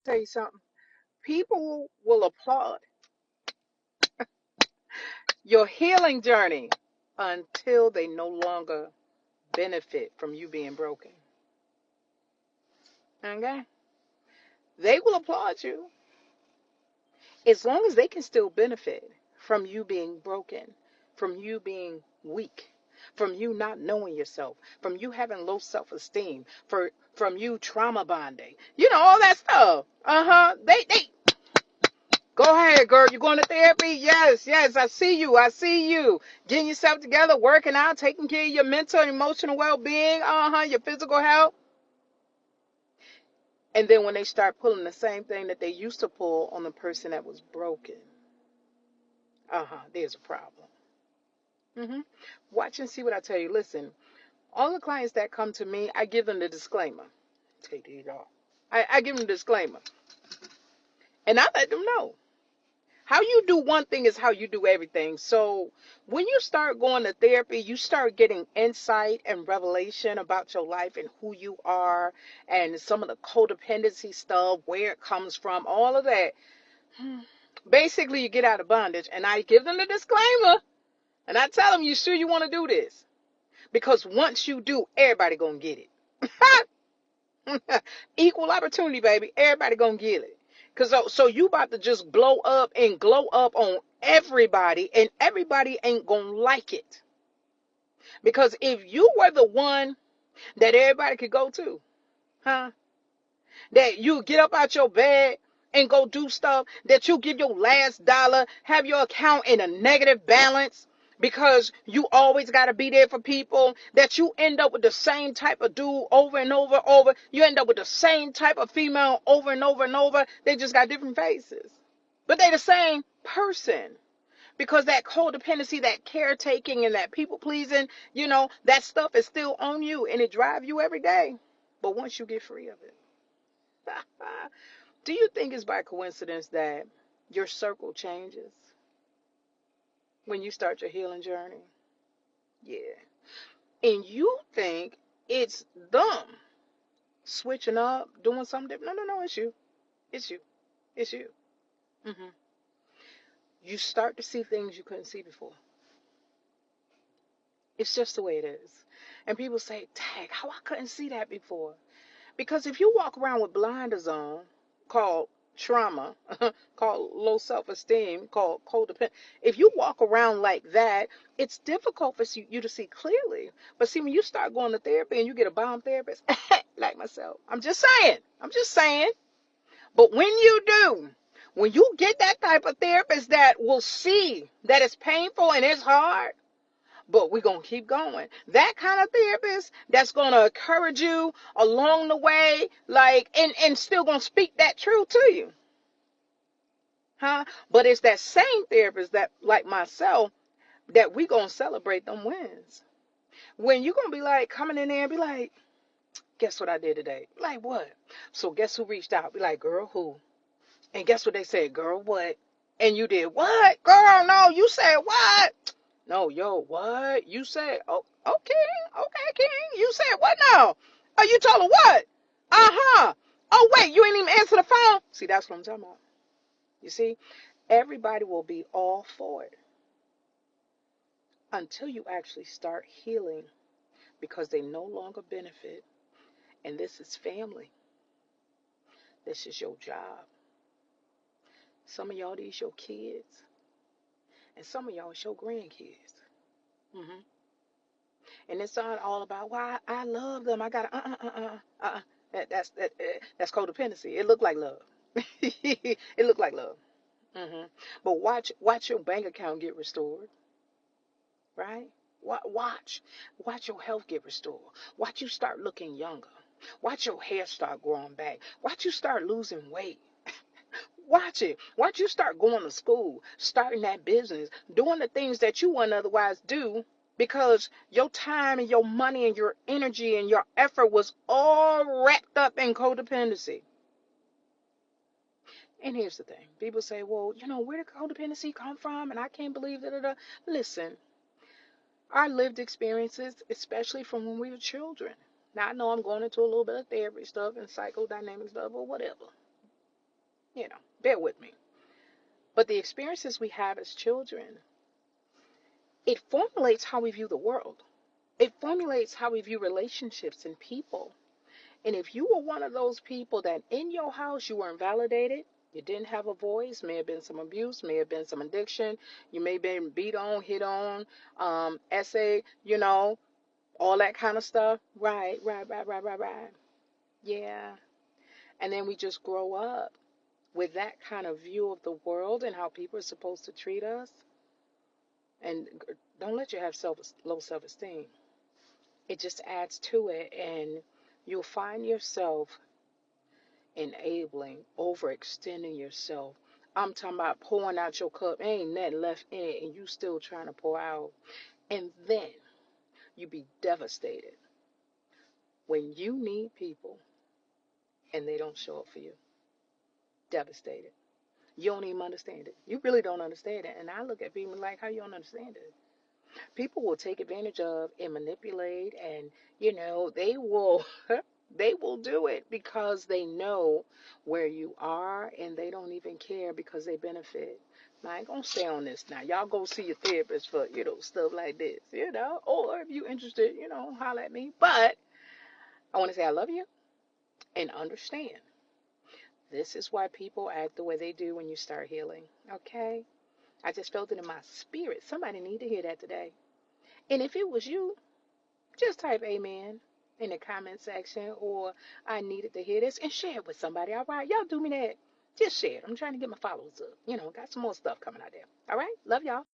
tell you something. People will applaud your healing journey until they no longer benefit from you being broken. Okay? They will applaud you as long as they can still benefit from you being broken, from you being weak, from you not knowing yourself, from you having low self-esteem, from you trauma bonding. You know, all that stuff. Uh-huh. They go ahead, girl. You're going to therapy? Yes, yes. I see you. I see you. Getting yourself together, working out, taking care of your mental and emotional well-being, your physical health. And then when they start pulling the same thing that they used to pull on the person that was broken, there's a problem. hmm Watch and see what I tell you. Listen, all the clients that come to me, I give them the disclaimer. Take these off. I give them the disclaimer. And I let them know. How you do one thing is how you do everything. So when you start going to therapy, you start getting insight and revelation about your life and who you are and some of the codependency stuff, where it comes from, all of that. Basically, you get out of bondage. And I give them the disclaimer. And I tell them, you sure you want to do this? Because once you do, everybody gonna get it. Equal opportunity, baby. Everybody gonna get it. So you about to just blow up and glow up on everybody, and everybody ain't gonna like it. Because if you were the one that everybody could go to, huh? That you get up out your bed and go do stuff, that you give your last dollar, have your account in a negative balance because you always got to be there for people, that you end up with the same type of dude over and over, you end up with the same type of female over and over, they just got different faces, but they the same person. Because that codependency, that caretaking, and that people pleasing, that stuff is still on you and it drives you every day. But once you get free of it, do you think it's by coincidence that your circle changes when you start your healing journey? Yeah. And you think it's them switching up, doing something different. No, no, no, it's you. It's you. It's you. hmm You start to see things you couldn't see before. It's just the way it is. And people say, "Tag, how I couldn't see that before?" Because if you walk around with blinders on, called trauma, called low self-esteem, called codependent, if you walk around like that, it's difficult for you to see clearly. But see, when you start going to therapy and you get a bomb therapist, like myself, I'm just saying. But when you do, when you get that type of therapist that will see that it's painful and it's hard, but we're going to keep going. That kind of therapist that's going to encourage you along the way, like, and still going to speak that truth to you. Huh? But it's that same therapist that, like myself, that we going to celebrate them wins. When you're going to be like, coming in there and be like, guess what I did today? Like, what? So guess who reached out? Be like, girl, who? And guess what they said? Girl, what? And you did what? Girl, no, you said what? No, yo, what? You said, oh, okay, okay, King. You said what now? Oh, you told her what? Uh-huh. Oh, wait, you ain't even answer the phone. See, that's what I'm talking about. You see, everybody will be all for it until you actually start healing because they no longer benefit. And this is family. This is your job. Some of y'all, these your kids. And some of y'all, it's your grandkids. hmm And it's not all about, well, I love them. I got to, that's codependency. It looked like love. It looked like love. hmm But watch your bank account get restored, right? Watch your health get restored. Watch you start looking younger. Watch your hair start growing back. Watch you start losing weight. Watch it. Watch you start going to school, starting that business, doing the things that you wouldn't otherwise do because your time and your money and your energy and your effort was all wrapped up in codependency. And here's the thing. People say, well, where did codependency come from? And I can't believe that. Listen, our lived experiences, especially from when we were children. Now, I know I'm going into a little bit of therapy stuff and psychodynamic stuff or whatever. bear with me. But the experiences we have as children, it formulates how we view the world. It formulates how we view relationships and people. And if you were one of those people that in your house you weren't validated, you didn't have a voice, may have been some abuse, may have been some addiction, you may have been beat on, hit on, essay, all that kind of stuff. Right. Yeah. And then we just grow up with that kind of view of the world and how people are supposed to treat us. And don't let you have low self-esteem. It just adds to it, and you'll find yourself enabling, overextending yourself. I'm talking about pouring out your cup. Ain't nothing left in it, and you still trying to pour out. And then you be devastated when you need people and they don't show up for you. Devastated. You don't even understand it. You really don't understand it. And I look at people like, how you don't understand it? People will take advantage of and manipulate, and they will they will do it because they know where you are, and they don't even care because they benefit. Now, I ain't gonna stay on this now. Y'all go see your therapist for stuff like this, or if you interested, holler at me. But I want to say I love you and understand this is why people act the way they do when you start healing. Okay, I just felt it in my spirit. Somebody need to hear that today. And if it was you, just type amen in the comment section, or I needed to hear this, and share it with somebody. All right, y'all do me that. Just share it. I'm trying to get my followers up. Got some more stuff coming out there. All right, love y'all.